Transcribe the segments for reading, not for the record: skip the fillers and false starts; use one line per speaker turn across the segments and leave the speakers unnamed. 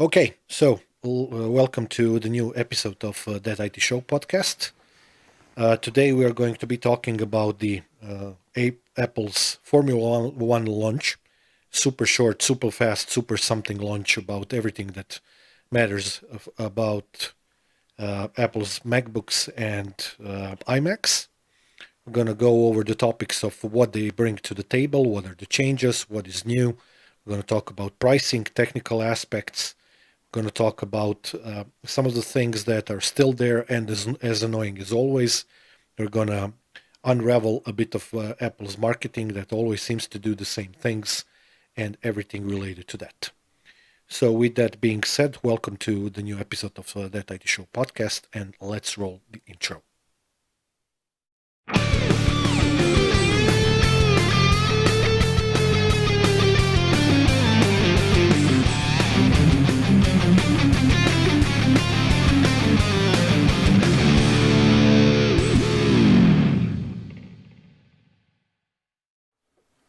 Okay, so welcome to the new episode of ThatITShow podcast. Today we are going to be talking about the Apple's Formula One launch. Super short, super fast, super something launch about everything that matters about Apple's MacBooks and iMacs. We're going to go over the topics of what they bring to the table, what are the changes, what is new. We're going to talk about pricing, technical aspects. Going to talk about some of the things that are still there and as annoying as always. We're going to unravel a bit of Apple's marketing that always seems to do the same things and everything related to that. So with that being said, welcome to the new episode of That IT Show podcast, and let's roll the intro.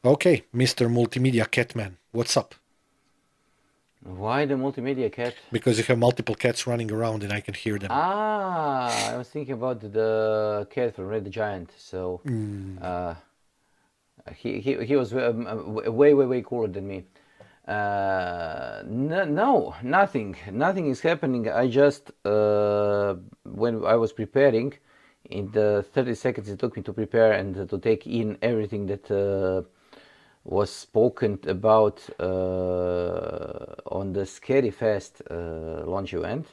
Okay, Mr. Multimedia Catman, what's up?
Why the multimedia cat?
Because you have multiple cats running around and I can hear them.
I was thinking about the cat from Red the Giant. So he was way cooler than me. No, nothing is happening. I just when I was preparing, in the 30 seconds it took me to prepare and to take in everything that was spoken about on the Scary Fest launch event,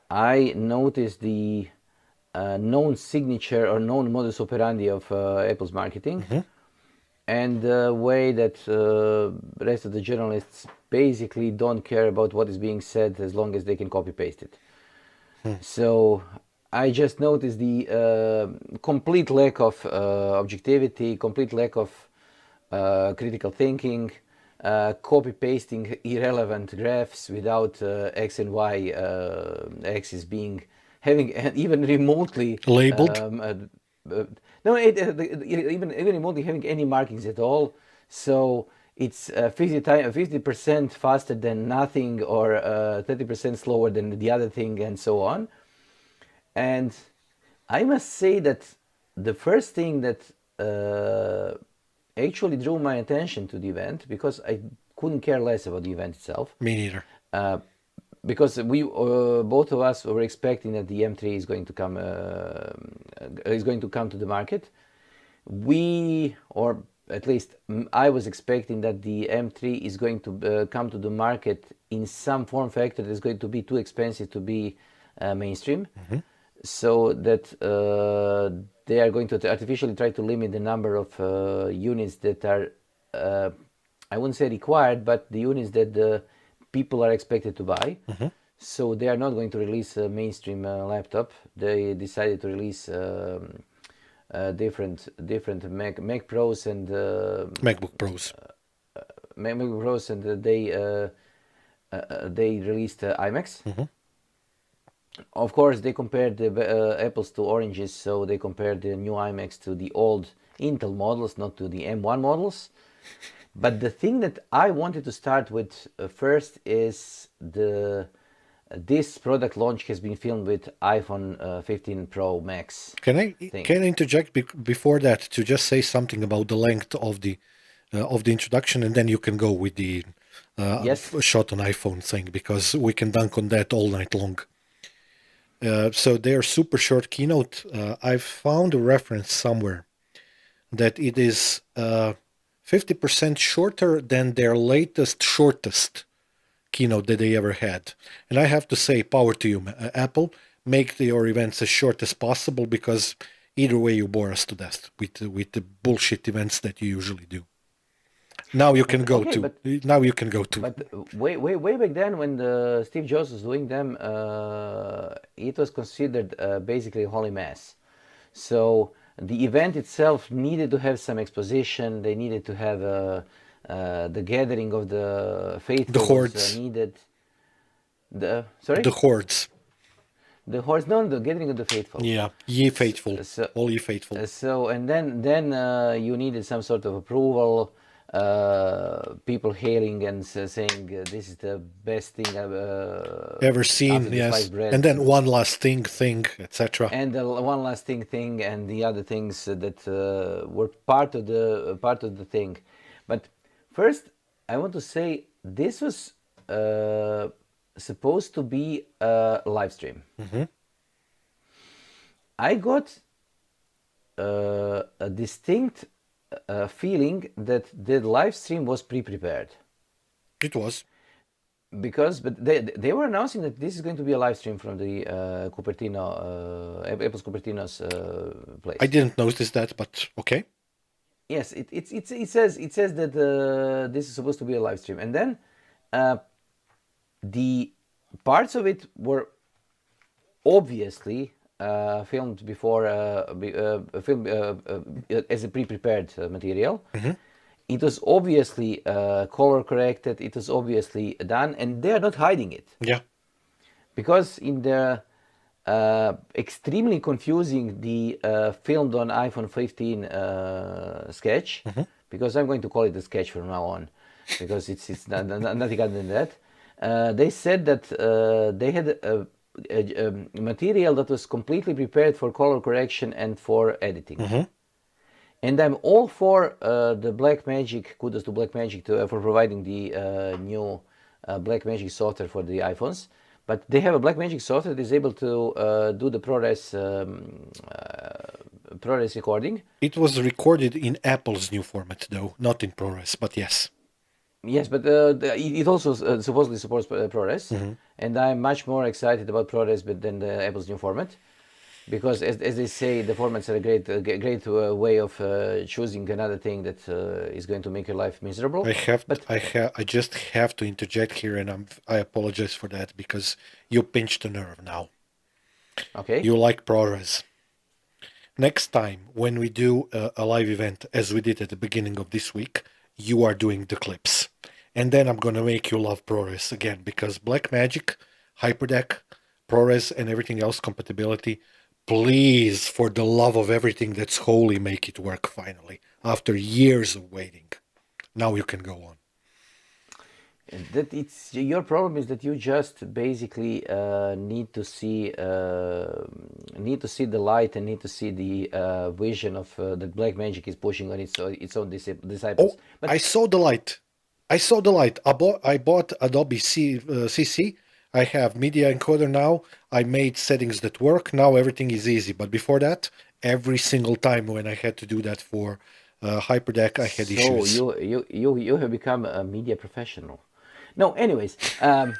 I noticed the known signature or known modus operandi of Apple's marketing, and the way that the rest of the journalists basically don't care about what is being said as long as they can copy paste it. So I just noticed the complete lack of objectivity, complete lack of critical thinking, copy pasting irrelevant graphs without x and y axis having even remotely
labeled.
Even remotely having any markings at all. So it's 50% faster than nothing, or 30% slower than the other thing, and so on. And I must say that the first thing that actually drew my attention to the event, because I couldn't care less about the event itself.
Me neither.
Because we both of us were expecting that the M3 is going to come to the market. Or at least I was expecting that the M3 is going to come to the market in some form factor that's going to be too expensive to be mainstream. So that they are going to artificially try to limit the number of units that are, I wouldn't say required, but the units that the people are expected to buy. So they are not going to release a mainstream laptop. They decided to release different Mac Pros and
MacBook Pros.
MacBook Pros, and they released iMacs. Of course, they compared the apples to oranges, so they compared the new iMacs to the old Intel models, not to the M1 models. But the thing that I wanted to start with first is this product launch has been filmed with iPhone 15 Pro Max.
Can I interject before that to just say something about the length of the introduction, and then you can go with the shot on iPhone thing, because we can dunk on that all night long. So their super short keynote, I found a reference somewhere that it is 50% shorter than their latest shortest keynote that they ever had. And I have to say, power to you, Apple. Make your events as short as possible, because either way you bore us to death with the bullshit events that you usually do. Now you can go to.
But way back then, when Steve Jobs was doing them, it was considered basically a holy mass. So the event itself needed to have some exposition. They needed to have the gathering of the faithful.
The hordes.
Needed. The
hordes.
The hordes, no, the gathering of the faithful.
Yeah, ye faithful, all ye faithful.
So and then you needed some sort of approval. people hailing and saying this is the best thing I've
Ever seen,
after the
yes.
sliced bread.
And then one last thing, etc.
And the one last thing, and the other things that were part of the thing. But first, I want to say this was supposed to be a live stream. I got a distinct feeling that the live stream was pre-prepared.
It was.
But they were announcing that this is going to be a live stream from the Apple's Cupertino's place.
I didn't notice that, but okay.
Yes, it says that this is supposed to be a live stream, and then the parts of it were obviously filmed before, filmed as a pre-prepared material. It was obviously color corrected. It was obviously done, and they are not hiding it.
Yeah.
Because in the extremely confusing the filmed on iPhone 15 sketch, because I'm going to call it a sketch from now on, because it's nothing other than that. They said that they had a material that was completely prepared for color correction and for editing. And I'm all for the Blackmagic, kudos to Blackmagic for providing the new Blackmagic software for the iPhones. But they have a Blackmagic software that is able to do the ProRes recording.
It was recorded in Apple's new format, though, not in ProRes, but yes.
Yes, but it also supposedly supports ProRes, and I'm much more excited about ProRes than the Apple's new format, because as they say, the formats are a great way of choosing another thing that is going to make your life miserable.
I just have to interject here, and I apologize for that, because you pinched a nerve now.
Okay.
You like ProRes. Next time when we do a live event, as we did at the beginning of this week, you are doing the clips. And then I'm going to make you love ProRes again, because Blackmagic, HyperDeck, ProRes, and everything else compatibility, please, for the love of everything that's holy, make it work finally. After years of waiting. Now you can go on.
That it's your problem is that you just basically need to see the light and need to see the vision of that Blackmagic is pushing on its own disciples.
Oh, but I saw the light. I bought Adobe CC. I have media encoder now. I made settings that work. Now everything is easy. But before that, every single time when I had to do that for HyperDeck, I had issues.
So you have become a media professional. No, anyways, I'm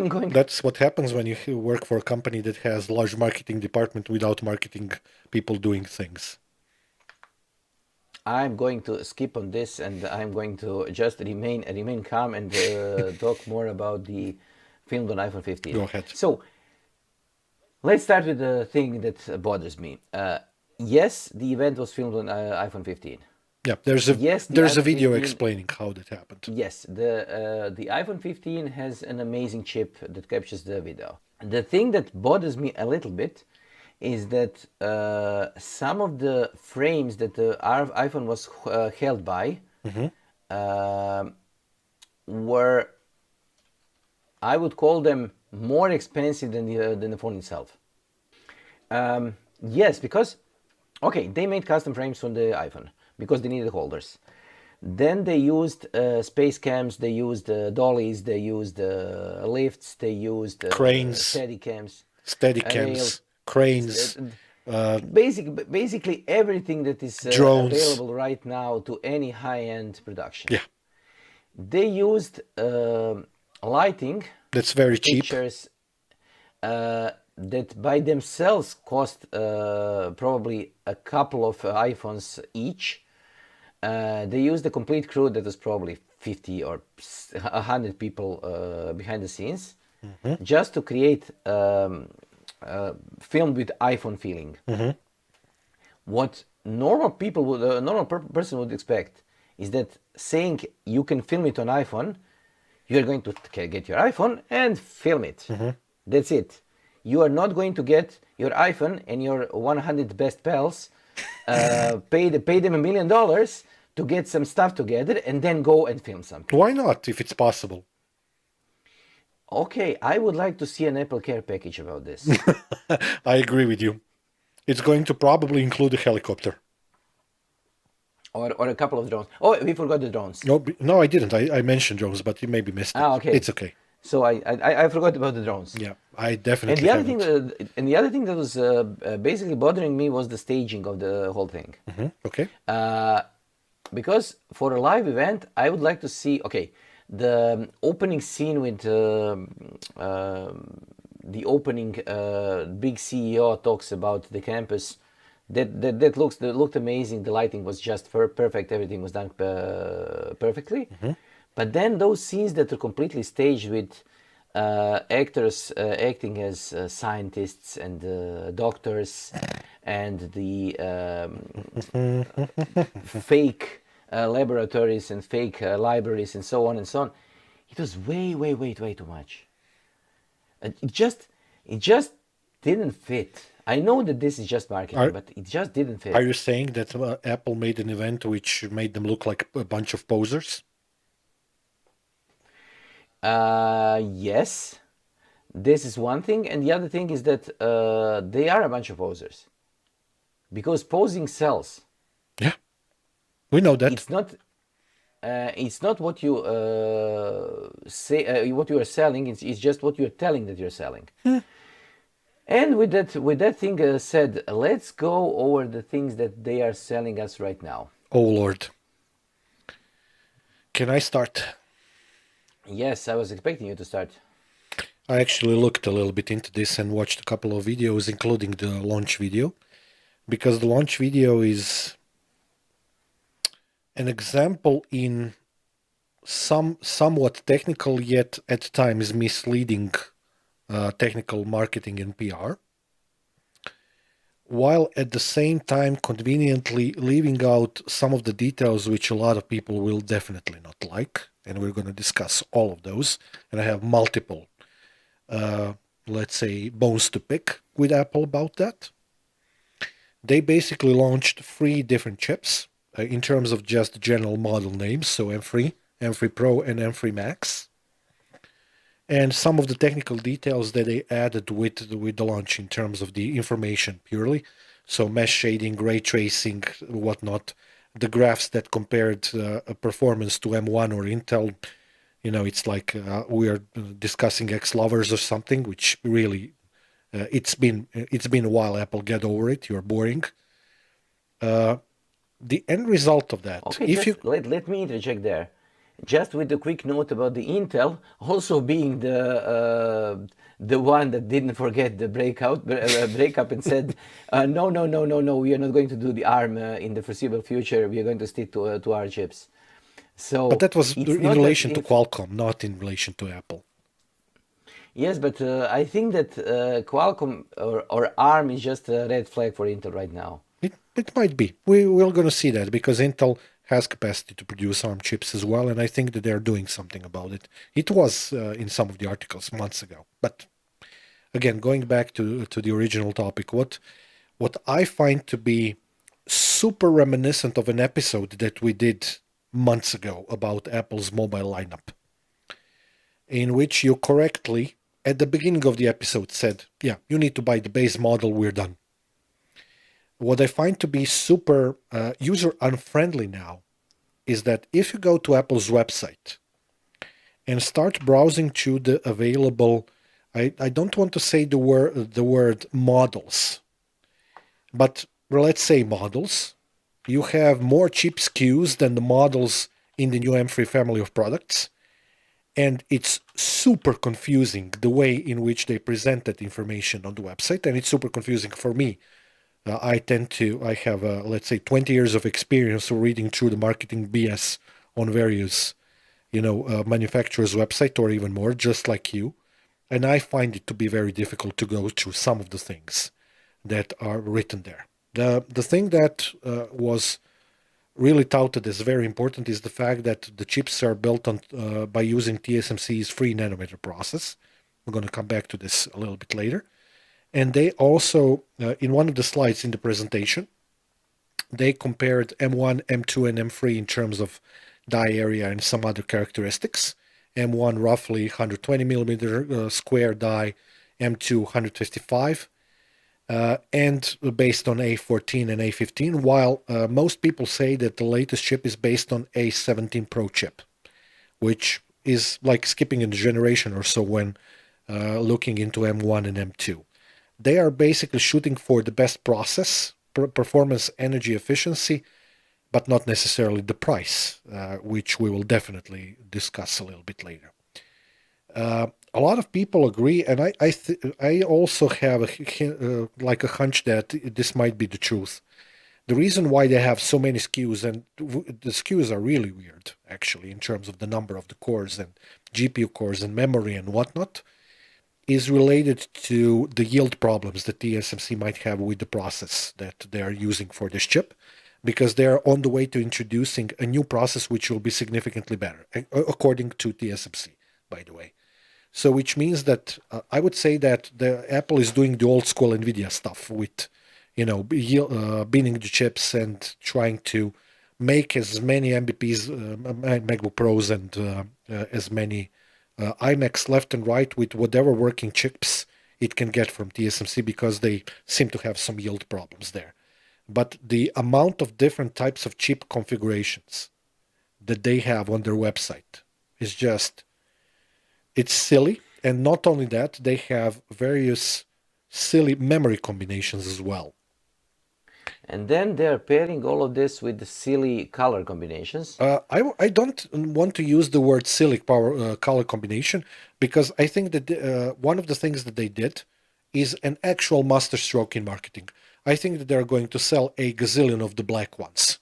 going.
That's what happens when you work for a company that has large marketing department without marketing people doing things.
I'm going to skip on this, and I'm going to just remain calm and talk more about the filmed on iPhone 15.
Go ahead.
So let's start with the thing that bothers me. Yes, the event was filmed on iPhone 15.
Yeah, there's a video 15, explaining how that happened.
Yes, the iPhone 15 has an amazing chip that captures the video. The thing that bothers me a little bit is that some of the frames that our iPhone was held by were, I would call them, more expensive than the phone itself. Yes, because, okay, they made custom frames from the iPhone because they needed holders. Then they used space cams, they used dollies, they used lifts, they used
cranes,
Steadicams,
cranes,
basically everything that is available right now to any high-end production.
Yeah,
they used lighting.
That's very cheap.
Pictures that by themselves cost probably a couple of iPhones each. They used a complete crew that was probably 50 or 100 people behind the scenes, just to create film with iPhone feeling. What normal people would, a normal person would expect is that saying you can film it on iPhone, you're going to get your iPhone and film it. That's it. You are not going to get your iPhone and your 100 best pals, pay them $1 million to get some stuff together and then go and film something.
Why not, if it's possible?
Okay, I would like to see an Apple Care package about this.
I agree with you. It's going to probably include a helicopter.
Or a couple of drones. Oh, we forgot the drones.
No, I didn't. I mentioned drones, but you maybe missed it.
Okay.
It's okay.
So I forgot about the drones.
Yeah, I definitely.
And the other thing that was basically bothering me was the staging of the whole thing.
Okay.
Because for a live event, I would like to see. Okay, the opening scene with the opening big CEO talks about the campus. That looked amazing. The lighting was just perfect. Everything was done perfectly. But then those scenes that are completely staged with actors acting as scientists and doctors and the fake laboratories and fake libraries and so on and so on, it was way too much. It just didn't fit. I know that this is just marketing, but it just didn't fit.
Are you saying that Apple made an event which made them look like a bunch of posers?
Yes, this is one thing, and the other thing is that they are a bunch of posers, because posing sells.
Yeah, we know that.
It's not what you say, what you are selling. It's just what you are telling that you're selling. And with that thing said, let's go over the things that they are selling us right now.
Oh Lord, can I start?
Yes, I was expecting you to start.
I actually looked a little bit into this and watched a couple of videos, including the launch video, because the launch video is an example in somewhat technical, yet at times misleading technical marketing and PR, while at the same time conveniently leaving out some of the details which a lot of people will definitely not like. And we're going to discuss all of those. And I have multiple, let's say, bones to pick with Apple about that. They basically launched 3 different chips in terms of just general model names. So M3, M3 Pro, and M3 Max. And some of the technical details that they added with the launch in terms of the information purely. So mesh shading, ray tracing, whatnot. The graphs that compared performance to M1 or Intel, it's like we are discussing ex-lovers or something, which really, it's been a while, Apple, get over it, you're boring. The end result of that...
Okay, let me interject there. Just with a quick note about the Intel, also being the one that didn't forget the breakup and said, no, we are not going to do the ARM in the foreseeable future. We are going to stick to our chips. So,
but that was in relation to Qualcomm, not in relation to Apple.
Yes, but I think that Qualcomm or ARM is just a red flag for Intel right now.
It might be. We're going to see that because Intel has capacity to produce ARM chips as well, and I think that they're doing something about it. It was in some of the articles months ago. But again, going back to the original topic, what I find to be super reminiscent of an episode that we did months ago about Apple's mobile lineup, in which you correctly, at the beginning of the episode, said, yeah, you need to buy the base model, we're done. What I find to be super user unfriendly now is that if you go to Apple's website and start browsing through the available, I don't want to say the word models, but let's say models, you have more chip SKUs than the models in the new M3 family of products. And it's super confusing the way in which they present that information on the website. And it's super confusing for me. I have, let's say, 20 years of experience reading through the marketing BS on various, manufacturers' website or even more, just like you. And I find it to be very difficult to go through some of the things that are written there. The thing that was really touted as very important is the fact that the chips are built on by using TSMC's 3 nanometer process. We're going to come back to this a little bit later. And they also, in one of the slides in the presentation, They compared M1, M2, and M3 in terms of die area and some other characteristics. M1 roughly 120 millimeter square die, M2 155, and based on A14 and A15, while most people say that the latest chip is based on A17 Pro chip, which is like skipping a generation or so when looking into M1 and M2. They are basically shooting for the best process, performance, energy efficiency, but not necessarily the price, which we will definitely discuss a little bit later. A lot of people agree, and I also have like a hunch that this might be the truth. The reason why they have so many SKUs, and the SKUs are really weird, actually, in terms of the number of the cores and GPU cores and memory and whatnot, is related to the yield problems that TSMC might have with the process that they are using for this chip, because they are on the way to introducing a new process which will be significantly better, according to TSMC, by the way. So which means that I would say that the Apple is doing the old school NVIDIA stuff with, binning the chips and trying to make as many MVPs, MacBook Pros, and as many iMacs left and right with whatever working chips it can get from TSMC, because they seem to have some yield problems there. But the amount of different types of chip configurations that they have on their website is just, it's silly. And not only that, they have various silly memory combinations as well.
And then they're pairing all of this with the silly color combinations.
I don't want to use the word silly color combination, because I think that one of the things that they did is an actual masterstroke in marketing. I think that they're going to sell a gazillion of the black ones,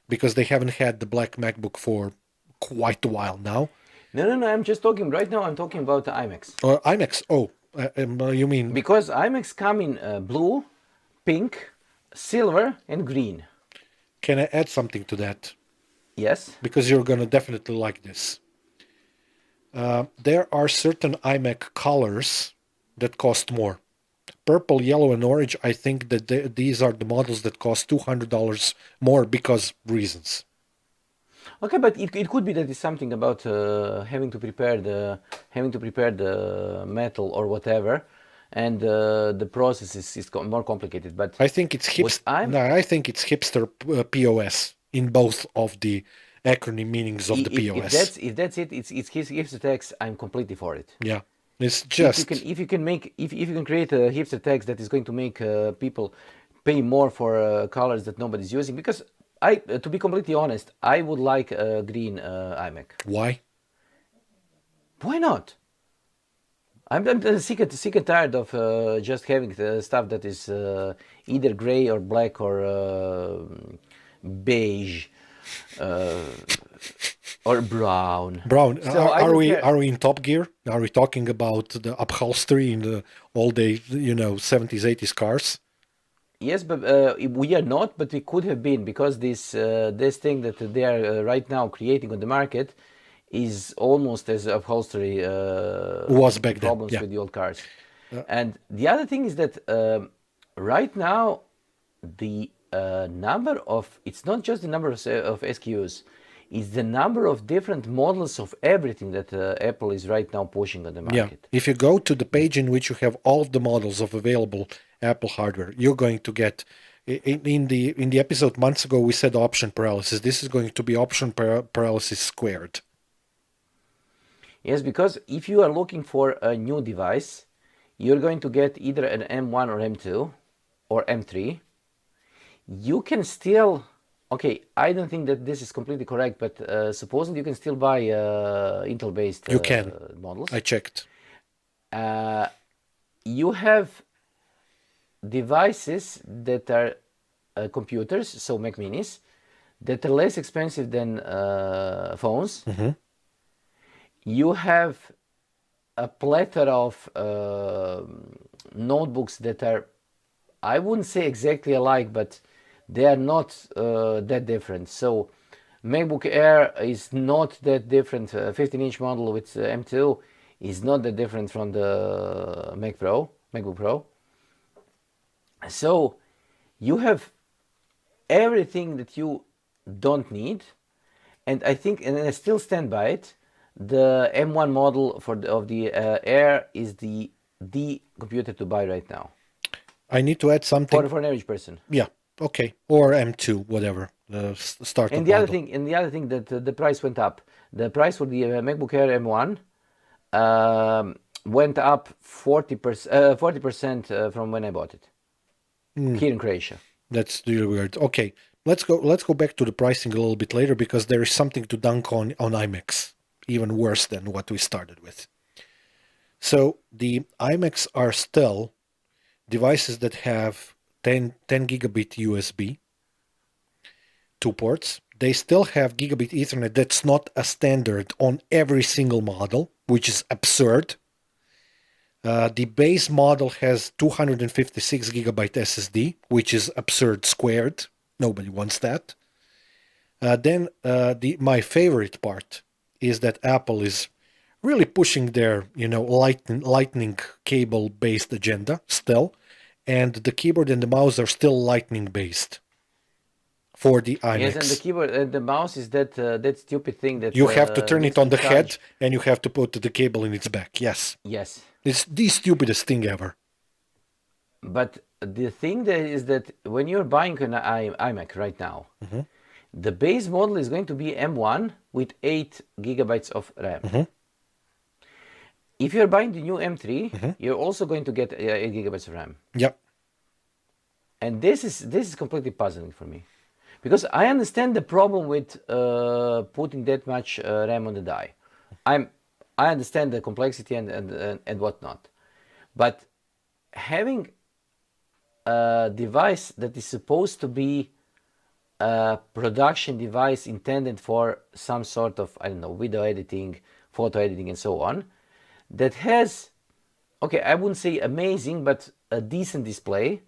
because they haven't had the black MacBook for quite a while now.
No, I'm just talking, right now I'm talking about the iMacs.
iMacs, you mean...
Because iMacs come in blue, pink, silver, and green.
Can I add something to that?
Yes.
Because you're going to definitely like this. There are certain iMac colors that cost more. Purple, yellow, and orange, I think that these are the models that cost $200 more because reasons.
Okay, but it could be that it's something about having to prepare the metal or whatever, and the process is more complicated. But
I think it's I think it's hipster POS in both of the acronym meanings of the POS.
If that's it, it's hipster text. I'm completely for it.
Yeah, it's just
if you can create a hipster text that is going to make people pay more for colors that nobody's using, because to be completely honest, I would like a green iMac.
Why?
Why not? I'm sick and tired of just having the stuff that is either gray or black or beige or brown.
Brown.
So
are we in Top Gear? Are we talking about the upholstery in the all day 70s 80s cars?
Yes, but we are not. But we could have been, because this thing that they are right now creating on the market is almost as upholstery
was back
problems
then. Yeah.
with the old cars. And the other thing is that right now the number of, it's not just the number of SKUs, it's the number of different models of everything that Apple is right now pushing on the market.
Yeah. If you go to the page in which you have all of the models of available Apple hardware, you're going to get, in the episode months ago we said option paralysis. This is going to be option paralysis squared.
Yes, because if you are looking for a new device, you're going to get either an M1 or M2 or M3. You can still, okay, I don't think that this is completely correct, but supposedly you can still buy Intel-based models.
I checked.
You have devices that are computers, so Mac Minis, that are less expensive than phones.
Mm-hmm.
You have a plethora of notebooks that are, I wouldn't say exactly alike, but they are not that different. So MacBook Air is not that different. 15-inch model with M2 is not that different from the MacBook Pro. So you have everything that you don't need. And I think, and I still stand by it, the M1 model of the Air is the computer to buy right now
I need to add something.
for an average person.
Yeah, okay. Or M2, whatever, the startup
And the
model.
other thing that the price went up. The price for the MacBook Air M1 went up 40% from when I bought it here in Croatia.
That's really weird. Okay, let's go back to the pricing a little bit later because there is something to dunk on iMacs, even worse than what we started with. So the iMacs are still devices that have 10 gigabit USB, 2 ports. They still have gigabit Ethernet. That's not a standard on every single model, which is absurd. The base model has 256 gigabyte SSD, which is absurd squared. Nobody wants that. Then my favorite part is that Apple is really pushing their lightning cable based agenda still, and the keyboard and the mouse are still lightning based for the iMacs.
Yes, and the keyboard and the mouse is that stupid thing that
you have to turn it on the head
charge.
and you have to put the cable in its back. Yes.
Yes.
It's the stupidest thing ever.
But the thing that is that when you're buying an iMac right now, the base model is going to be M1 with 8 gigabytes of RAM. If you're buying the new M3, you're also going to get 8 gigabytes of RAM.
Yep.
And this is completely puzzling for me, because I understand the problem with putting that much RAM on the die. I understand the complexity and whatnot, but having a device that is supposed to be a production device intended for some sort of, I don't know, video editing, photo editing, and so on, that has, okay, I wouldn't say amazing, but a decent display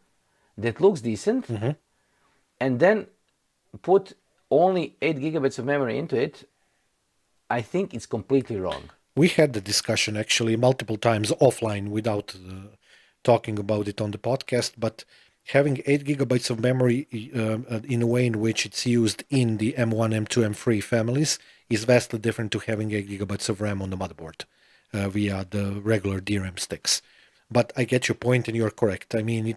that looks decent, and then put only 8 gigabytes of memory into it, I think it's completely wrong.
We had the discussion actually multiple times offline without talking about it on the podcast, but having 8 gigabytes of memory in a way in which it's used in the M1, M2, M3 families is vastly different to having 8 gigabytes of RAM on the motherboard via the regular DRAM sticks. But I get your point and you're correct. I mean,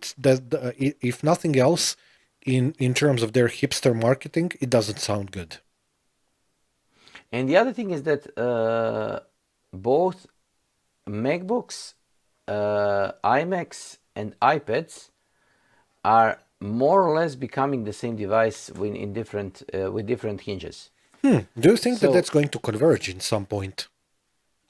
if nothing else, in terms of their hipster marketing, it doesn't sound good.
And the other thing is that both MacBooks, iMacs, and iPads are more or less becoming the same device with different hinges.
Do you think that that's going to converge in some point?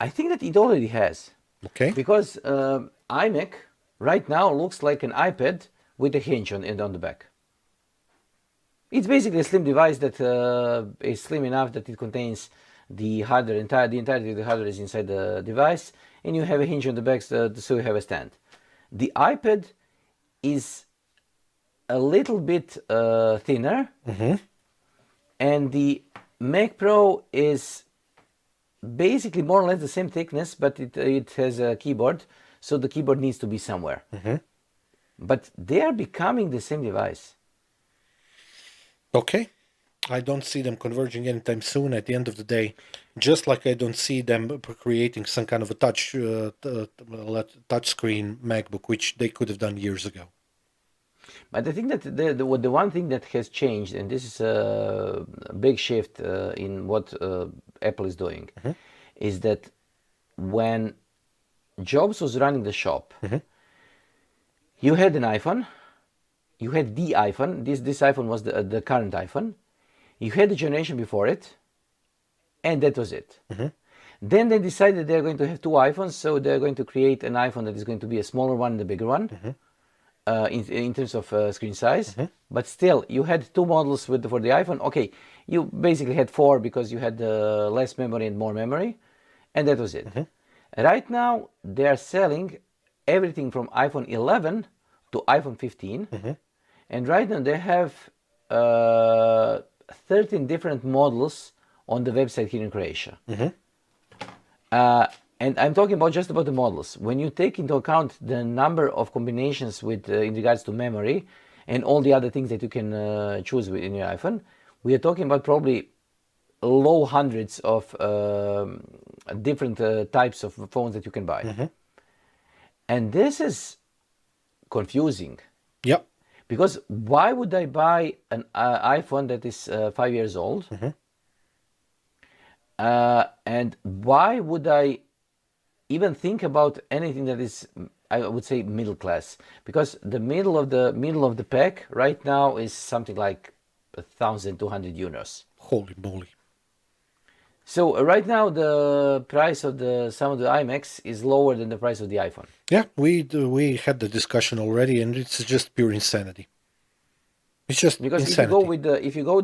I think that it already has.
Okay.
Because iMac right now looks like an iPad with a hinge on the back. It's basically a slim device that is slim enough that it contains the hardware, the entirety of the hardware is inside the device, and you have a hinge on the back so you have a stand. The iPad is a little bit thinner, and the Mac Pro is basically more or less the same thickness, but it has a keyboard, so the keyboard needs to be somewhere. But they are becoming the same device.
Okay. I don't see them converging anytime soon. At the end of the day, just like I don't see them creating some kind of a touch screen MacBook, which they could have done years ago.
But I think that the one thing that has changed, and this is a big shift in what Apple is doing, is that when Jobs was running the shop, you had an iPhone, you had the iPhone. This iPhone was the current iPhone. You had the generation before it, and that was it. Then they decided they're going to have two iPhones, so they're going to create an iPhone that is going to be a smaller one and a bigger one in terms of screen size. But still, you had two models for the iPhone. Okay, you basically had four because you had less memory and more memory, and that was it. Right now, they are selling everything from iPhone 11 to iPhone 15, and right now they have 13 different models on the website here in Croatia. And I'm talking just about the models. When you take into account the number of combinations with in regards to memory and all the other things that you can choose within your iPhone. We are talking about probably low hundreds of different types of phones that you can buy. And this is confusing.
Yeah.
Because why would I buy an iPhone that is 5 years old? And why would I even think about anything that is, I would say, middle class? Because the middle of the pack right now is something like 1,200 euros.
Holy moly.
So right now the price of some of the iMacs is lower than the price of the iPhone.
Yeah, we had the discussion already, and it's just pure insanity. It's just
Because
insanity.
if you go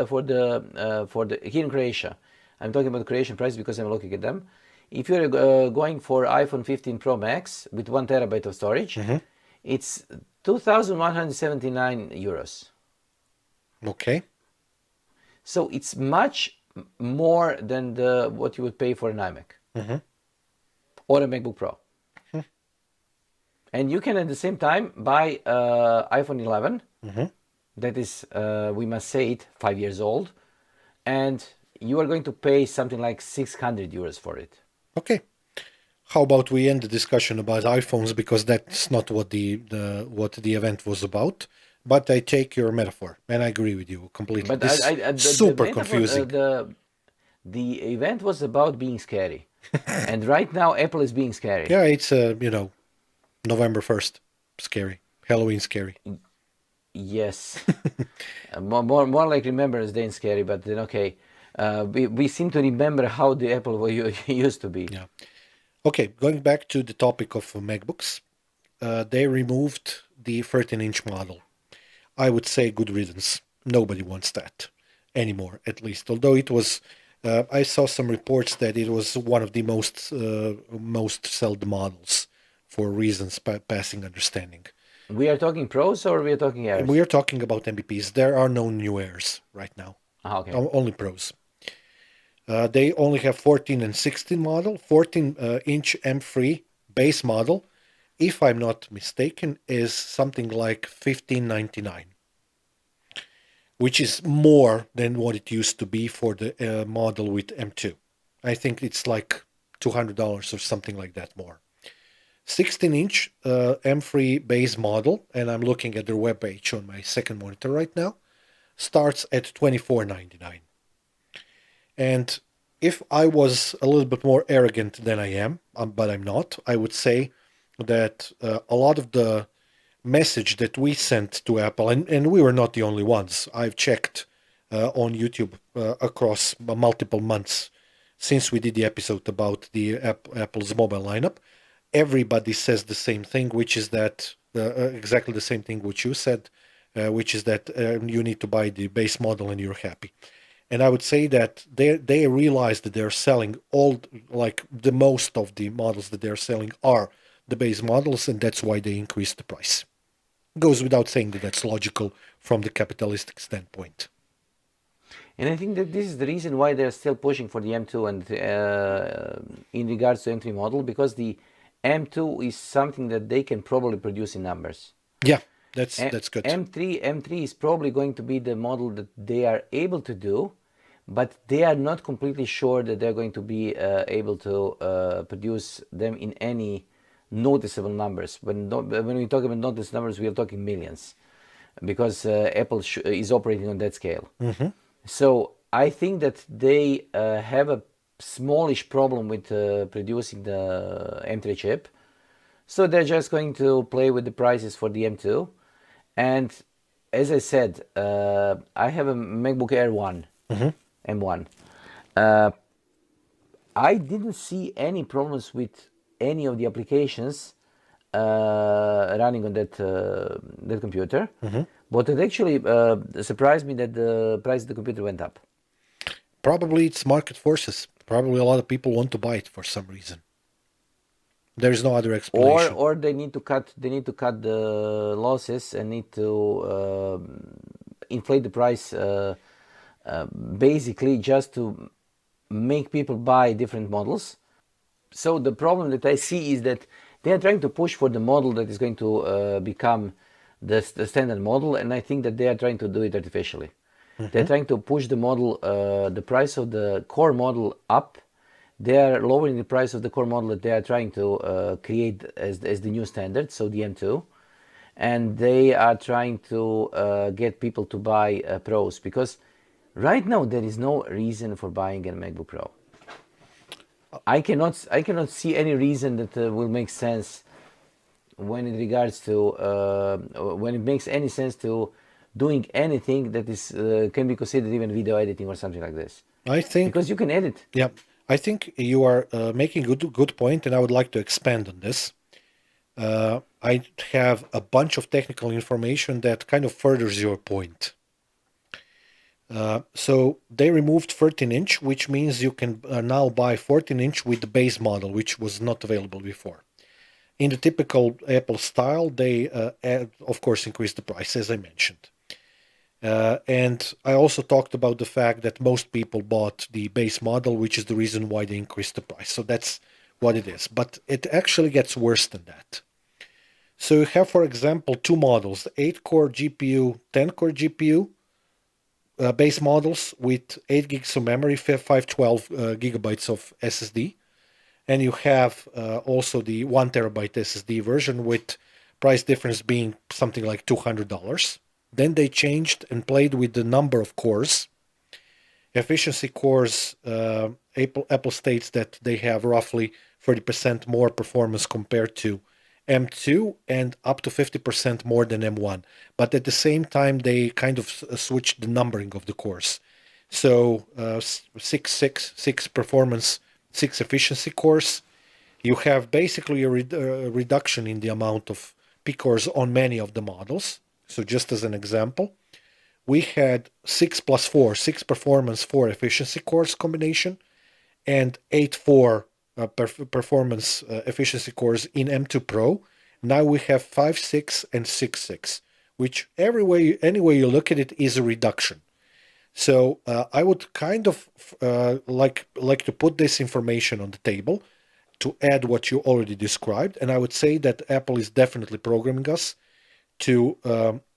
for the here in Croatia, I'm talking about the Croatian price because I'm looking at them. If you're going for iPhone 15 Pro Max with 1 terabyte of storage, it's 2,179 euros.
Okay.
So it's much more than what you would pay for an iMac or a MacBook Pro. And you can at the same time buy iPhone 11. That is, we must say it, 5 years old, and you are going to pay something like 600 euros for it.
Okay. How about we end the discussion about iPhones, because that's not what the event was about. But I take your metaphor, and I agree with you completely.
But
This super confusing.
The event was about being scary, and right now Apple is being scary.
Yeah, it's November 1st, scary. Halloween scary.
Yes, more like Remembrance Day and scary. But then okay, we seem to remember how the Apple used to be.
Yeah. Okay, going back to the topic of MacBooks, they removed the 13-inch model. I would say good riddance. Nobody wants that anymore, at least. Although it was, I saw some reports that it was one of the most sold models for reasons passing understanding.
We are talking pros or we are talking airs?
We are talking about MVPs. There are no new airs right now.
Okay.
Only pros. They only have 14 and 16 model, 14-inch M3 base model. If I'm not mistaken, is something like $1,599, which is more than what it used to be for the model with M2. I think it's like $200 or something like that more. 16-inch M3 base model, and I'm looking at their webpage on my second monitor right now, starts at $24.99. And if I was a little bit more arrogant than I am, but I'm not, I would say that a lot of the message that we sent to Apple, and we were not the only ones. I've checked on YouTube across multiple months since we did the episode about the Apple's mobile lineup. Everybody says the same thing, which is that exactly the same thing which you said, which is that you need to buy the base model and you're happy. And I would say that they realize that they're selling the most of the models that they're selling are the base models, and that's why they increased the price. Goes without saying that that's logical from the capitalistic standpoint.
And I think that this is the reason why they're still pushing for the M2 and in regards to M3 model, because the M2 is something that they can probably produce in numbers.
Yeah, that's good.
M3 is probably going to be the model that they are able to do, but they are not completely sure that they're going to be able to produce them in any noticeable numbers. When we talk about noticeable numbers, we are talking millions, because Apple is operating on that scale. So I think that they have a smallish problem with producing the M3 chip. So they're just going to play with the prices for the M2. And as I said, I have a MacBook Air 1, M1. I didn't see any problems with any of the applications running on that computer. But it actually surprised me that the price of the computer went up.
Probably it's market forces. Probably a lot of people want to buy it for some reason. There is no other explanation.
Or they need to cut the losses and need to inflate the price basically just to make people buy different models. So the problem that I see is that they are trying to push for the model that is going to become the standard model, and I think that they are trying to do it artificially. They're trying to push the model, the price of the core model up. They are lowering the price of the core model that they are trying to create as the new standard, so the M2. And they are trying to get people to buy Pros, because right now there is no reason for buying a MacBook Pro. I cannot see any reason that will make sense when it regards to when it makes any sense to doing anything that is can be considered even video editing or something like this,
I think,
because you can edit.
yeah, I think you are making a good point, and I would like to expand on this. I have a bunch of technical information that kind of furthers your point. So they removed 13-inch, which means you can now buy 14-inch with the base model, which was not available before. In the typical Apple style, they, of course, increased the price, as I mentioned. And I also talked about the fact that most people bought the base model, which is the reason why they increased the price. So that's what it is. But it actually gets worse than that. So you have, for example, two models, 8-core GPU, 10-core GPU, base models with 8 gigs of memory, 512 gigabytes of SSD. And you have also the 1 terabyte SSD version with price difference being something like $200. Then they changed and played with the number of cores. Efficiency cores, Apple states that they have roughly 30% more performance compared to M2 and up to 50% more than M1. But at the same time, they kind of switched the numbering of the cores. So 6 performance, 6 efficiency cores. You have basically a reduction in the amount of P cores on many of the models. So just as an example, we had 6 plus 4, 6 performance, 4 efficiency cores combination, and 8-4 performance efficiency cores in M2 Pro. Now we have 5-6 and 6-6, which any way you look at it is a reduction. So I would kind of like to put this information on the table to add what you already described, and I would say that Apple is definitely programming us to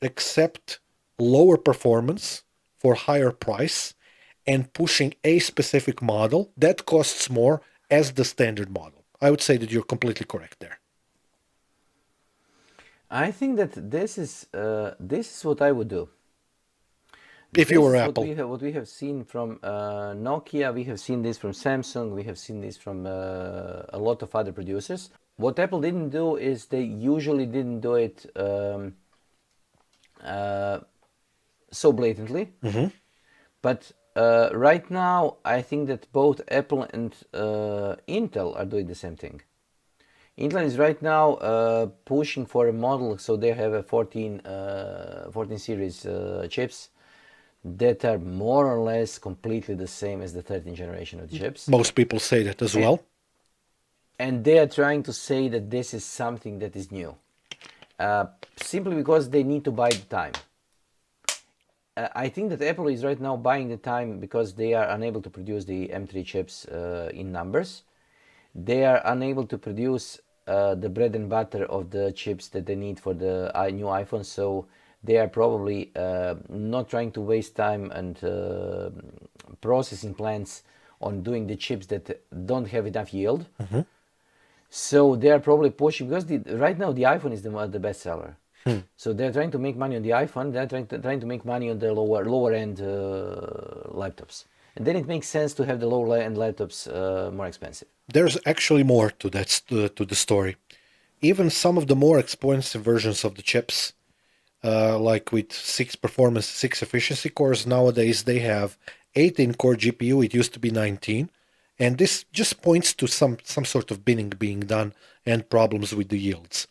accept lower performance for higher price and pushing a specific model that costs more as the standard model. I would say that you're completely correct there.
I think that this is what I would do.
If you were Apple.
What we have seen from Nokia, we have seen this from Samsung, we have seen this from a lot of other producers. What Apple didn't do is they usually didn't do it so blatantly. Mm-hmm. But right now, I think that both Apple and Intel are doing the same thing. Intel is right now pushing for a model, so they have a 14 series chips that are more or less completely the same as the 13th generation of the chips.
Most people say that as well.
And they are trying to say that this is something that is new, simply because they need to buy the time. I think that Apple is right now buying the time because they are unable to produce the M3 chips in numbers. They are unable to produce the bread and butter of the chips that they need for the new iPhone, so they are probably not trying to waste time and processing plants on doing the chips that don't have enough yield. Mm-hmm. So they are probably pushing, because right now the iPhone is the best seller. So they're trying to make money on the iPhone. They're trying to make money on the lower end laptops, and then it makes sense to have the lower end laptops more expensive.
There's actually more to that to the story. Even some of the more expensive versions of the chips, like with 6 performance, 6 efficiency cores, nowadays they have 18-core GPU. It used to be 19, and this just points to some sort of binning being done and problems with the yields.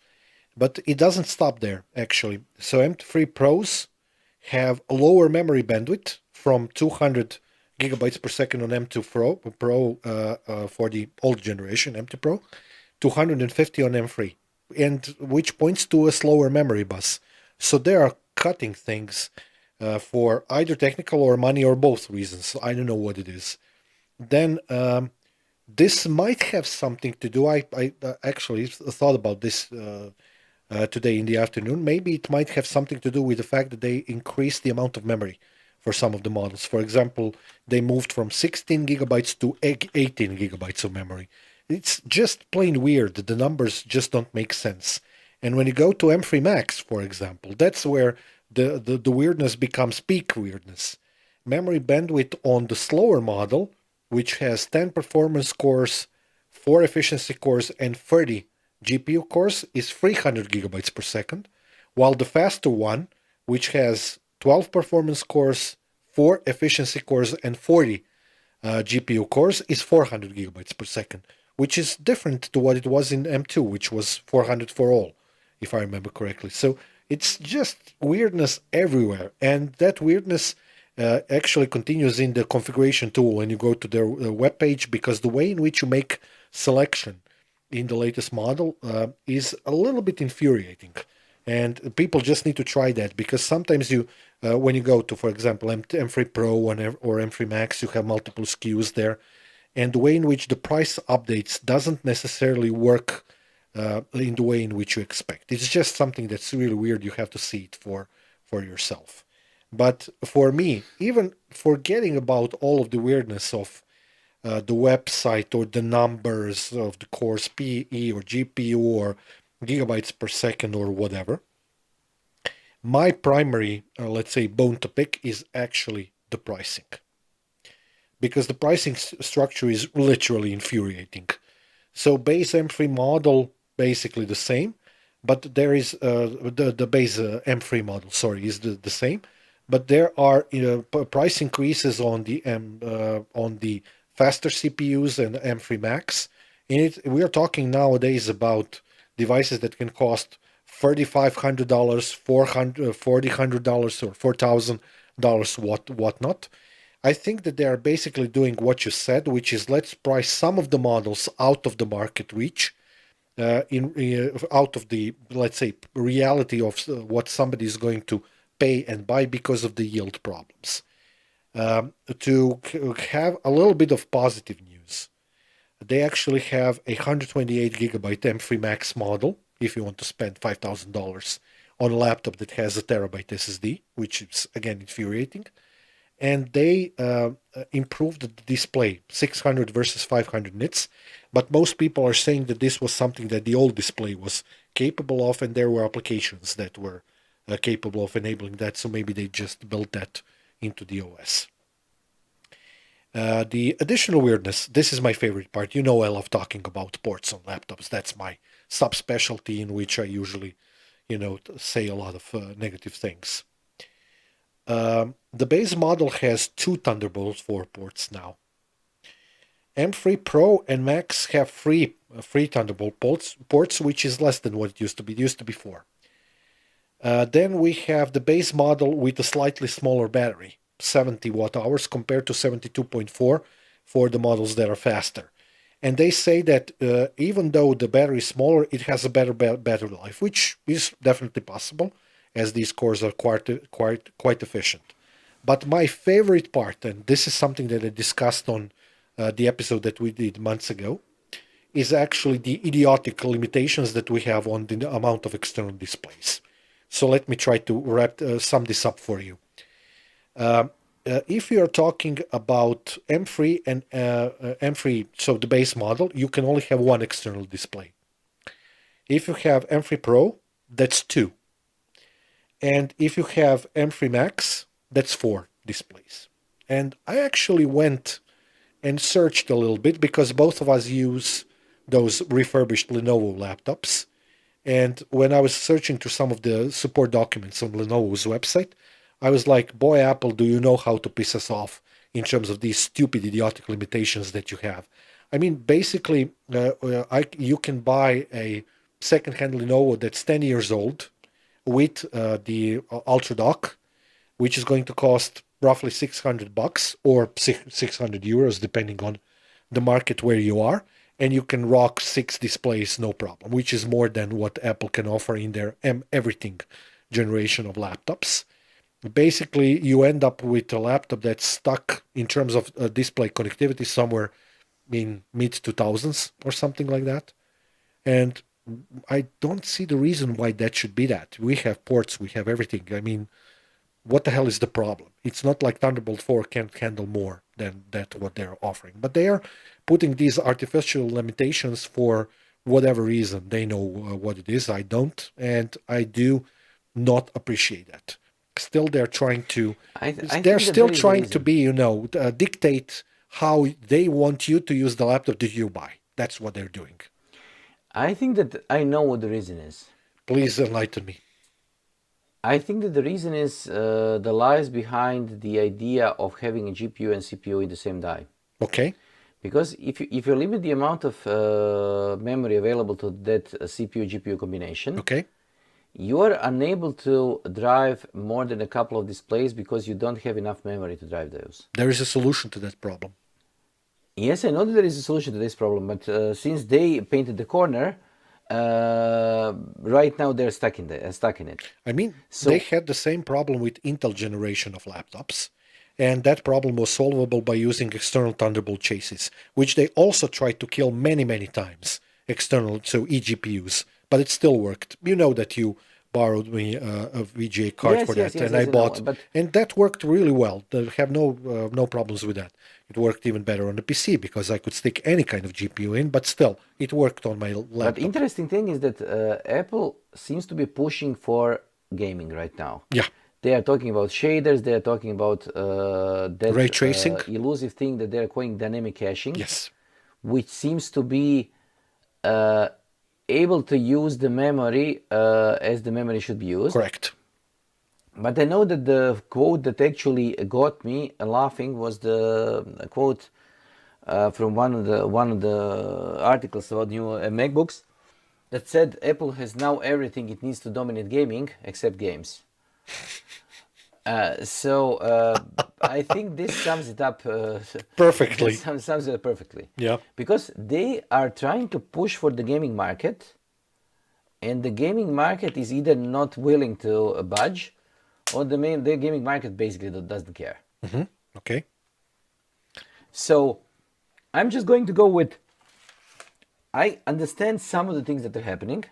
But it doesn't stop there, actually. So M3 Pros have a lower memory bandwidth from 200 gigabytes per second on M2 Pro for the old generation, M2 Pro, 250 on M3, and which points to a slower memory bus. So they are cutting things for either technical or money or both reasons. I don't know what it is. Then this might have something to do. I actually thought about this today in the afternoon. Maybe it might have something to do with the fact that they increased the amount of memory for some of the models. For example, they moved from 16 gigabytes to 18 gigabytes of memory. It's just plain weird. The numbers just don't make sense. And when you go to M3 Max, for example, that's where the weirdness becomes peak weirdness. Memory bandwidth on the slower model, which has 10 performance cores, 4 efficiency cores, and 30 GPU cores, is 300 gigabytes per second, while the faster one, which has 12 performance cores, 4 efficiency cores, and 40 GPU cores, is 400 gigabytes per second, which is different to what it was in M2, which was 400 for all, if I remember correctly. So it's just weirdness everywhere, and that weirdness actually continues in the configuration tool when you go to their web page, because the way in which you make selection in the latest model is a little bit infuriating. And people just need to try that, because sometimes you, when you go to, for example, M3 Pro or M3 Max, you have multiple SKUs there. And the way in which the price updates doesn't necessarily work in the way in which you expect. It's just something that's really weird. You have to see it for yourself. But for me, even forgetting about all of the weirdness of the website or the numbers of the cores, PE or GPU or gigabytes per second or whatever, my primary, let's say, bone to pick is actually the pricing. Because the pricing structure is literally infuriating. So base M3 model, basically the same, but there is the base M3 model, sorry, is the same, but there are price increases on the faster CPUs and M3 Max. We are talking nowadays about devices that can cost $3,500, $400 or $4,000, whatnot. I think that they are basically doing what you said, which is let's price some of the models out of the market reach, out of the, let's say, reality of what somebody is going to pay and buy because of the yield problems. To have a little bit of positive news, they actually have a 128 gigabyte M3 Max model if you want to spend $5,000 on a laptop that has a terabyte SSD, which is, again, infuriating. And they improved the display, 600 versus 500 nits. But most people are saying that this was something that the old display was capable of, and there were applications that were capable of enabling that, so maybe they just built that into the OS. The additional weirdness, this is my favorite part. You know I love talking about ports on laptops. That's my subspecialty in which I usually, say a lot of negative things. The base model has 2 Thunderbolt 4 ports now. M3 Pro and Max have 3 Thunderbolt ports, which is less than what it used to be. It used to be 4. Then we have the base model with a slightly smaller battery, 70 watt hours compared to 72.4 for the models that are faster. And they say that even though the battery is smaller, it has a better battery life, which is definitely possible, as these cores are quite efficient. But my favorite part, and this is something that I discussed on the episode that we did months ago, is actually the idiotic limitations that we have on the amount of external displays. So let me try to sum this up for you. If you are talking about M3 and M3, so the base model, you can only have 1 external display. If you have M3 Pro, that's 2. And if you have M3 Max, that's 4 displays. And I actually went and searched a little bit, because both of us use those refurbished Lenovo laptops. And when I was searching through some of the support documents on Lenovo's website, I was like, boy, Apple, do you know how to piss us off in terms of these stupid, idiotic limitations that you have? I mean, basically, you can buy a second-hand Lenovo that's 10 years old with the Ultra Dock, which is going to cost roughly $600 or 600 euros, depending on the market where you are. And you can rock 6 displays, no problem, which is more than what Apple can offer in their everything generation of laptops. Basically, you end up with a laptop that's stuck in terms of display connectivity somewhere in mid-2000s or something like that. And I don't see the reason why that should be that. We have ports, we have everything. I mean, what the hell is the problem? It's not like Thunderbolt 4 can't handle more than that what they're offering. But they are putting these artificial limitations for whatever reason. They know what it is. I don't. And I do not appreciate that. Still, they're trying to,
I
they're
think that
still
there is a
trying to
reason.
be, dictate how they want you to use the laptop that you buy. That's what they're doing.
I think that I know what the reason is.
Please enlighten me.
I think that the reason is the lies behind the idea of having a GPU and CPU in the same die.
Okay.
Because if you limit the amount of memory available to that CPU GPU combination,
Okay.
you are unable to drive more than a couple of displays because you don't have enough memory to drive those.
There is a solution to that problem.
Yes, I know that there is a solution to this problem, but since they painted the corner, right now they're stuck in it.
I mean,
So
they had the same problem with Intel generation of laptops, and that problem was solvable by using external Thunderbolt chassis, which they also tried to kill many, many times, external, so eGPUs, but it still worked. You know that you borrowed me a VGA card for that, and I
I know,
bought,
but
and that worked really well. I have no problems with that. It worked even better on the PC because I could stick any kind of GPU in, but still, it worked on my
but
laptop.
interesting thing is that Apple seems to be pushing for gaming right now.
Yeah,
They are talking about shaders. They are talking about that
ray tracing.
elusive thing that they are calling dynamic caching,
Yes,
which seems to be able to use the memory as the memory should be used.
correct.
But I know that the quote that actually got me laughing was the quote from one of the articles about new MacBooks that said Apple has now everything it needs to dominate gaming except games. I think this sums it up
Perfectly.
sums it up perfectly.
Yeah.
Because they are trying to push for the gaming market, and the gaming market is either not willing to budge, or the gaming market basically doesn't care.
Okay.
So I'm just going to go with, I understand some of the things that are happening.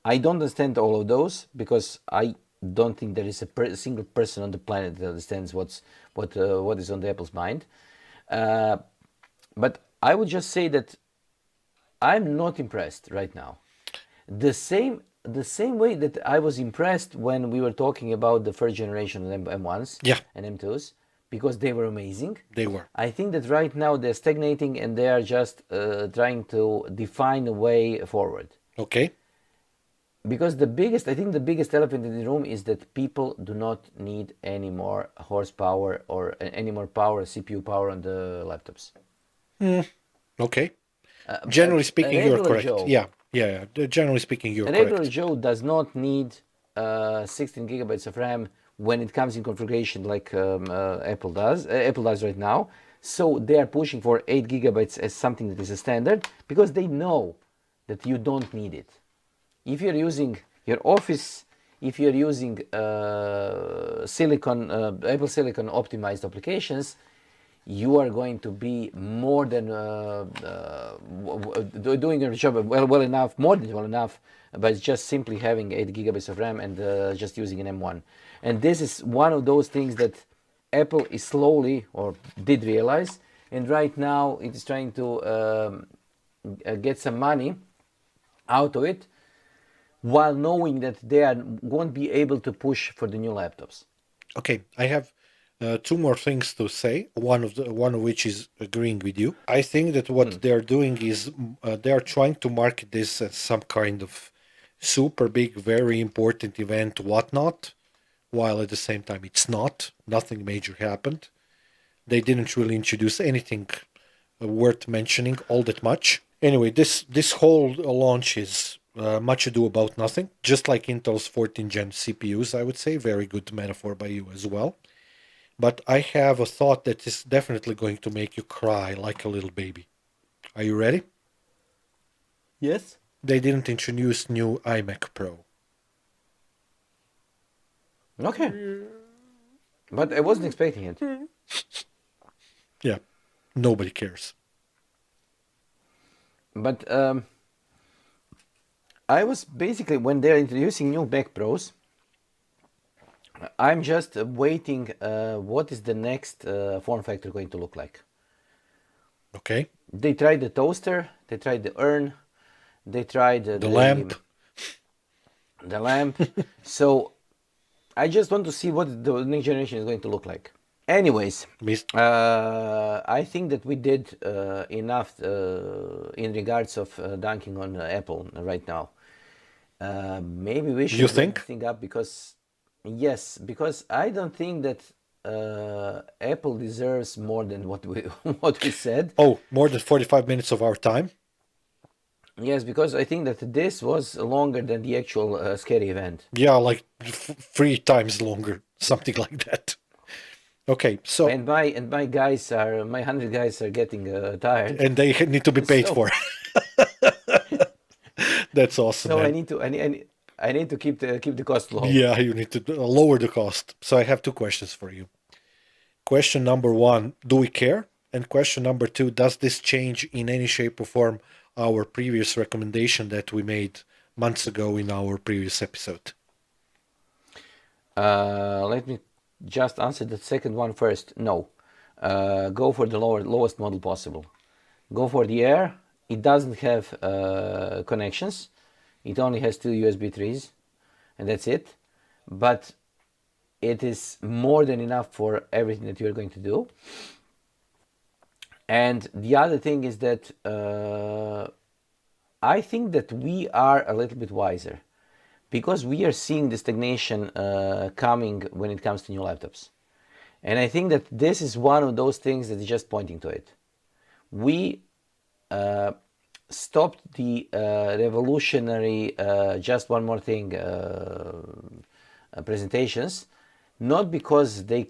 I don't understand all of those because I don't think there is a single person on the planet that understands what is on the Apple's mind. But I would just say that I'm not impressed right now. The same way that I was impressed when we were talking about the first generation of M1s
Yeah.
and M2s, because they were amazing.
They were.
I think that right now they're stagnating and they are just trying to define a way forward.
Okay.
Because I think the biggest elephant in the room is that people do not need any more horsepower or any more power, CPU power on the laptops.
Okay. Generally speaking, you're correct.
Joe,
Yeah. Generally speaking, you're
a regular
correct.
Joe does not need 16 gigabytes of RAM when it comes in configuration like Apple does. Apple does right now. So they are pushing for 8 gigabytes as something that is a standard because they know that you don't need it. If you're using your Office, if you're using Apple Silicon optimized applications, you are going to be more than doing your job well enough, more than well enough, by just simply having 8 gigabytes of RAM and just using an M1. And this is one of those things that Apple is slowly, or did realize, and right now it is trying to get some money out of it, while knowing that they won't be able to push for the new laptops.
Okay. I have two more things to say. One of which is agreeing with you. I think that what they're doing is they are trying to market this as some kind of super big, very important event, whatnot, while at the same time it's not. Nothing major happened. They didn't really introduce anything worth mentioning all that much. Anyway, this whole launch is much ado about nothing, just like Intel's 14th gen CPUs, I would say. Very good metaphor by you as well. But I have a thought that is definitely going to make you cry like a little baby. Are you ready?
Yes.
They didn't introduce new iMac Pro.
Okay. But I wasn't expecting it.
Yeah, nobody cares.
But I was basically, when they're introducing new Mac Pros, I'm just waiting what is the next form factor going to look like.
Okay.
They tried the toaster, they tried the urn, they tried
The lamp.
the lamp. So I just want to see what the next generation is going to look like. Anyways, I think that we did enough in regards of dunking on Apple right now. Maybe we should
You
wrap
think?
this thing up because, yes, because I don't think that Apple deserves more than what we what we said.
Oh, more than 45 minutes of our time?
Yes, because I think that this was longer than the actual scary event.
Yeah, like 3 times longer, something like that. Okay, so
And my guys are my 100 guys are getting tired.
and they need to be paid
So
for. That's awesome,
so
man.
I need to keep the cost low.
Yeah, you need to lower the cost. So I have two questions for you. Question number one, do we care? And question number two, does this change in any shape or form our previous recommendation that we made months ago in our previous episode?
Let me just answer the second one first. No, go for the lowest model possible. Go for the Air. It doesn't have connections. It only has two USB 3s, and that's it. But it is more than enough for everything that you're going to do. And the other thing is that I think that we are a little bit wiser because we are seeing the stagnation coming when it comes to new laptops. And I think that this is one of those things that is just pointing to it. We stopped the revolutionary, just one more thing, presentations, not because they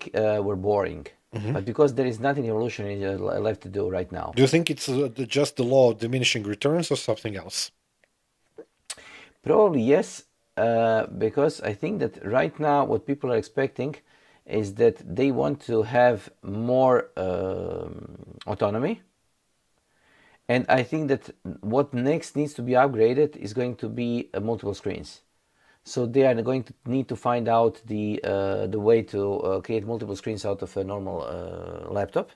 were boring, but because there is nothing revolutionary left to do right now.
Do you think it's just the law of diminishing returns or something else?
Probably yes, because I think that right now what people are expecting is that they want to have more autonomy. And I think that what next needs to be upgraded is going to be multiple screens. So they are going to need to find out the way to create multiple screens out of a normal laptop,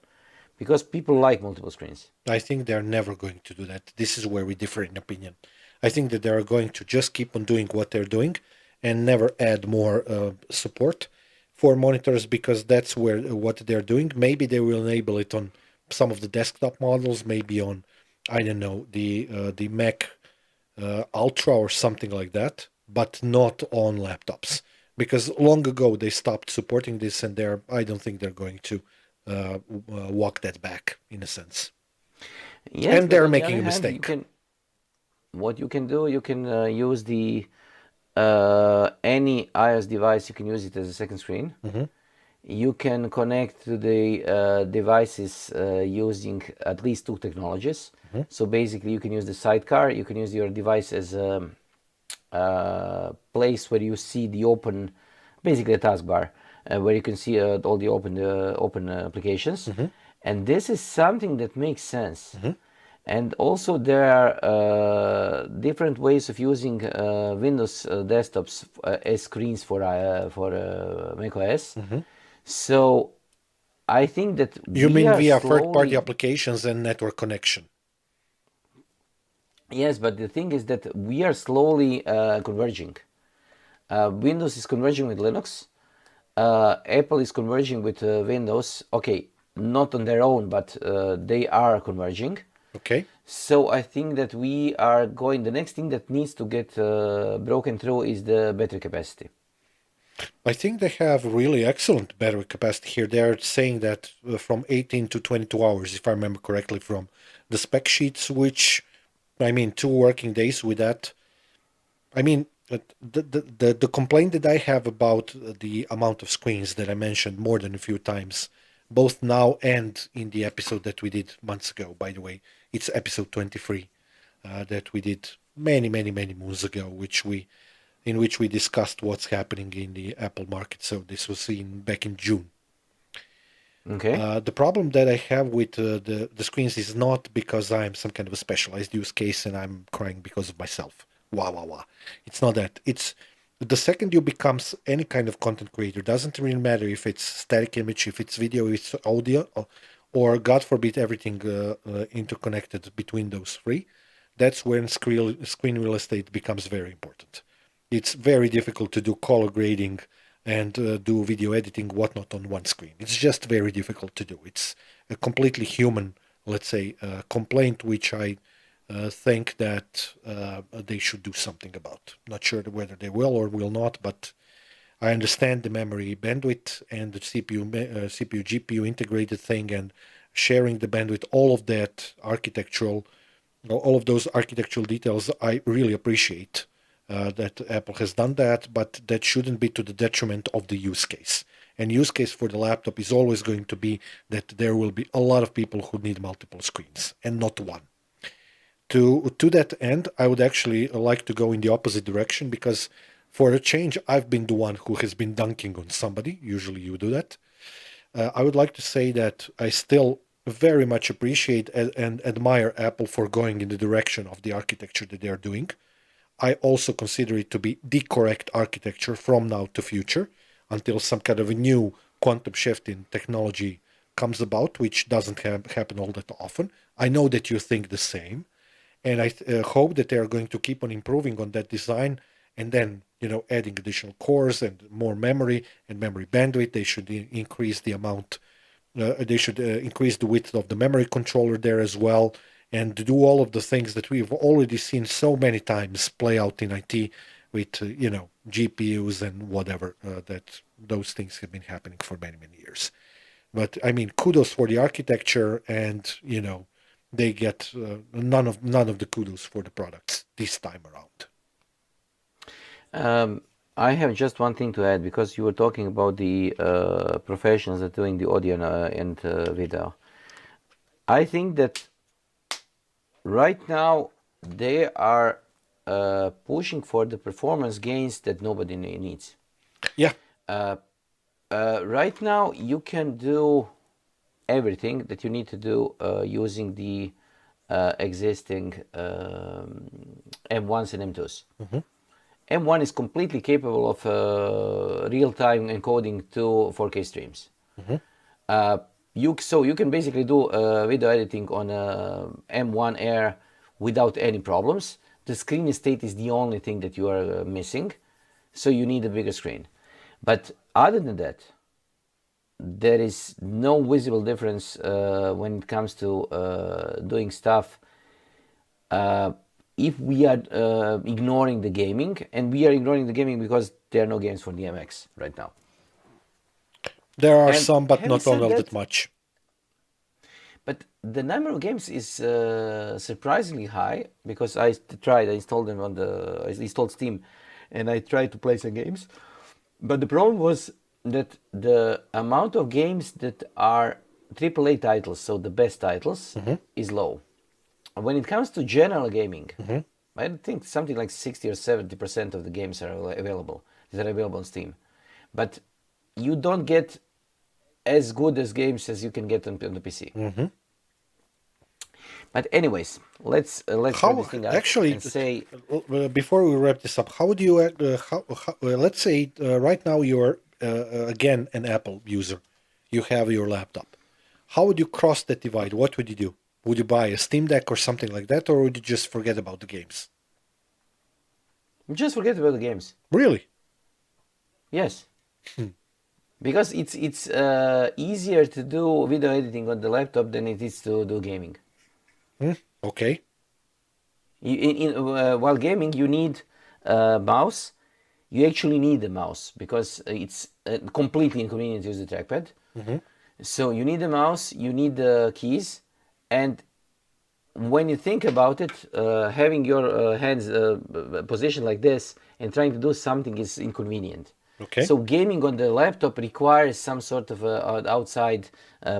because people like multiple screens.
I think they're never going to do that. This is where we differ in opinion. I think that they are going to just keep on doing what they're doing and never add more support for monitors, because that's where what they're doing. Maybe they will enable it on some of the desktop models, maybe on, I don't know, the Mac Ultra or something like that, but not on laptops, because long ago they stopped supporting this, and I don't think they're going to walk that back in a sense.
Yes,
And
but
they're
on the
making
other
a
hand,
mistake.
what you can do, you can use the any iOS device. You can use it as a second screen. You can connect to the devices using at least two technologies. So basically, you can use the sidecar. You can use your device as a place where you see the open, basically a taskbar, where you can see all the open applications. And this is something that makes sense. And also there are different ways of using Windows desktops as screens for macOS. So I think that
You
we
mean
are
via third-party
slowly.
applications and network connection?
Yes, but the thing is that we are slowly converging. Windows is converging with Linux. Apple is converging with Windows. Okay, not on their own, but they are converging.
Okay.
So I think that we are going. The next thing that needs to get broken through is the battery capacity.
I think they have really excellent battery capacity here. They're saying that from 18 to 22 hours, if I remember correctly from the spec sheets, which, I mean, 2 working days with that. I mean, the complaint that I have about the amount of screens that I mentioned more than a few times, both now and in the episode that we did months ago, by the way, it's episode 23 that we did many moons ago, in which we discussed what's happening in the Apple market. So this was back in June.
Okay.
The problem that I have with the screens is not because I'm some kind of a specialized use case and I'm crying because of myself. wah wah wah. It's not that. It's the second you becomes any kind of content creator, doesn't really matter if it's static image, if it's video, if it's audio, or God forbid everything interconnected between those three. That's when screen real estate becomes very important. It's very difficult to do color grading and do video editing, whatnot on one screen. It's just very difficult to do. It's a completely human, let's say, complaint, which I think that they should do something about. Not sure whether they will or will not, but I understand the memory bandwidth and the CPU GPU integrated thing and sharing the bandwidth, all of that architectural, all of those architectural details. I really appreciate that Apple has done that, but that shouldn't be to the detriment of the use case. And use case for the laptop is always going to be that there will be a lot of people who need multiple screens and not one. To that end, I would actually like to go in the opposite direction because for a change, I've been the one who has been dunking on somebody. Usually you do that. I would like to say that I still very much appreciate and admire Apple for going in the direction of the architecture that they're doing. I also consider it to be the correct architecture from now to future until some kind of a new quantum shift in technology comes about, which doesn't happen all that often. I know that you think the same. And I hope that they are going to keep on improving on that design and then, adding additional cores and more memory and memory bandwidth. They should increase the amount, they should increase the width of the memory controller there as well and do all of the things that we've already seen so many times play out in IT with, GPUs and whatever, that those things have been happening for many, many years. But I mean, kudos for the architecture and, they get none of the kudos for the products this time around.
I have just one thing to add because you were talking about the professionals that are doing the audio and video. I think that right now they are pushing for the performance gains that nobody needs.
Yeah.
Right now you can do everything that you need to do using the existing M1s and M2s. Mm-hmm. M1 is completely capable of real-time encoding to 4K streams. Mm-hmm. You can basically do video editing on M1 Air without any problems. The screen state is the only thing that you are missing, so you need a bigger screen. But other than that, there is no visible difference when it comes to doing stuff if we are ignoring the gaming, and we are ignoring the gaming because there are no games for the MX right now.
There are some, but not all that much.
But the number of games is surprisingly high because I installed them I installed Steam, and I tried to play some games. But the problem was that the amount of games that are AAA titles, so the best titles, mm-hmm. is low. When it comes to general gaming, mm-hmm. I think something like 60 or 70% of the games are available on Steam. But you don't get as good as games as you can get on the PC. Mm-hmm. But anyways, let's wrap this thing up and say...
Before we wrap this up, how do you... let's say right now you're, again, an Apple user. You have your laptop. How would you cross that divide? What would you do? Would you buy a Steam Deck or something like that, or would you just forget about the games?
Just forget about the games.
Really?
Yes. Because it's easier to do video editing on the laptop than it is to do gaming.
Okay.
While gaming, you need a mouse. You actually need a mouse because it's completely inconvenient to use the trackpad. Mm-hmm. So you need a mouse, you need the keys, and when you think about it, having your hands positioned like this and trying to do something is inconvenient.
Okay.
So gaming on the laptop requires some sort of an outside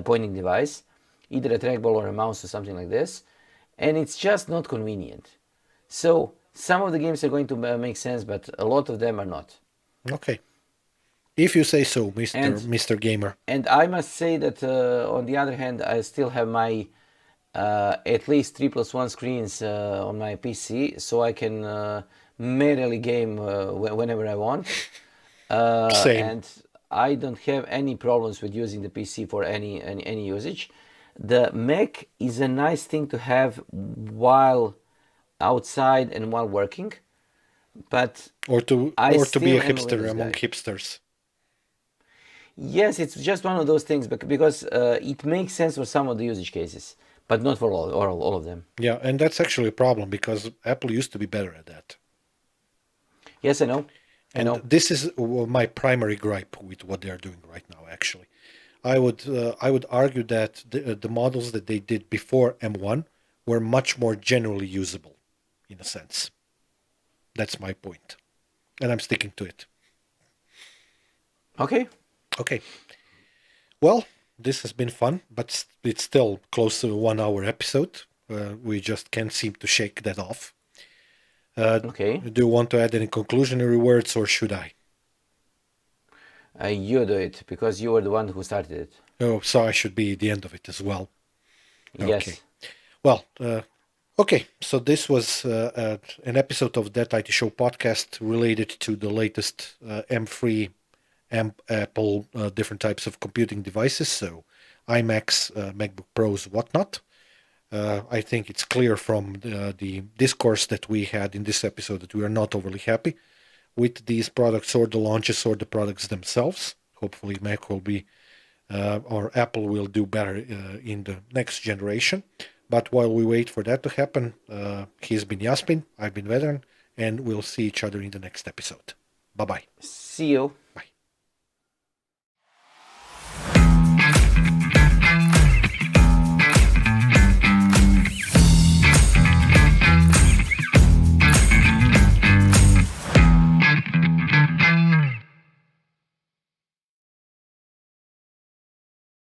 pointing device, either a trackball or a mouse or something like this, and it's just not convenient. So some of the games are going to make sense, but a lot of them are not.
Okay. If you say so, Mr. Gamer.
And I must say that on the other hand, I still have my at least 3+1 screens on my PC, so I can merely game whenever I want.
Same.
And I don't have any problems with using the PC for any usage. The Mac is a nice thing to have while outside and while working, but
Or to
I
be a
still am a
hipster
Windows
among
guy.
hipsters.
Yes, it's just one of those things because it makes sense for some of the usage cases, but not for all of them.
Yeah, and that's actually a problem because Apple used to be better at that.
Yes, I know. I
And
know.
this is my primary gripe with what they're doing right now. Actually, I would argue that the models that they did before M1 were much more generally usable, in a sense. That's my point, and I'm sticking to it.
Okay.
Okay. Well, this has been fun, but it's still close to a 1 hour episode. We just can't seem to shake that off.
Okay.
Do you want to add any conclusionary words, or should I?
You do it because you were the one who started it.
Oh, so I should be the end of it as well. Okay.
Yes.
Well, okay. So this was an episode of That IT Show podcast related to the latest M3, Apple, different types of computing devices. So iMacs, MacBook Pros, whatnot. I think it's clear from the discourse that we had in this episode that we are not overly happy with these products or the launches or the products themselves. Hopefully, Mac will be or Apple will do better in the next generation. But while we wait for that to happen, he's been Yasmin, I've been Vedran, and we'll see each other in the next episode. Bye-bye.
See you.
Bye.